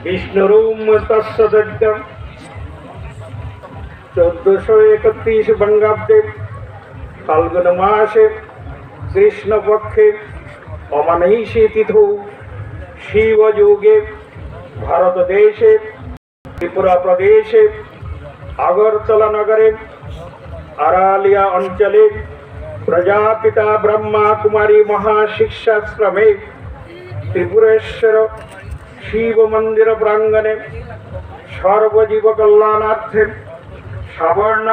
বিষ্ণুরূম তৎসদজ্ঞম 1431 বঙ্গাব্দে ফাল্গুন মাসে কৃষ্ণপক্ষে অমানৈষী তিথৌ শিবযোগে ভারতদেশে ত্রিপুরা প্রদেশে আগরতলা নগরে আরালিয়া অঞ্চলে প্রজাপিতা ব্রহ্মা কুমারী মহাশিক্ষাশ্রমে ত্রিপুরেশ্বর শিব মন্দির প্রাঙ্গণে সর্বজীব কল্যাণার্থে সাবর্ণ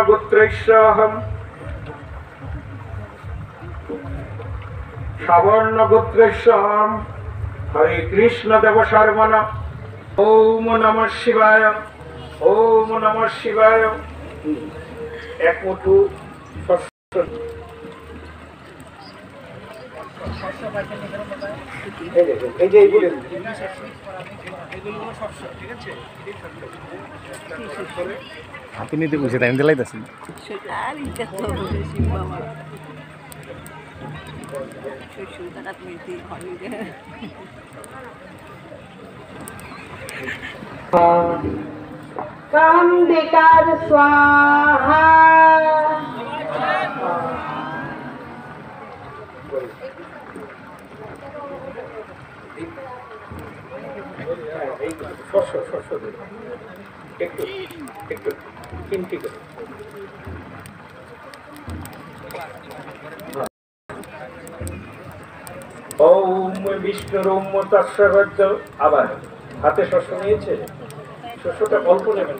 গোত্রেশ্বহম হরে কৃষ্ণ দেব শর্মণ ওম নমঃ শিবায় ওম নমঃ শিবায়। এক মুঠু এই যে এইগুলো হাতে নিতে বসে তাই দিলাইতেছি কান্দিকার স্বাহা একটু একটু চিন্তি করে ওম বিষ্ণুরূম তৎসর্বজ্ঞ। আবার হাতে শস্য নিয়েছে, শস্যটা অল্প নেবেন।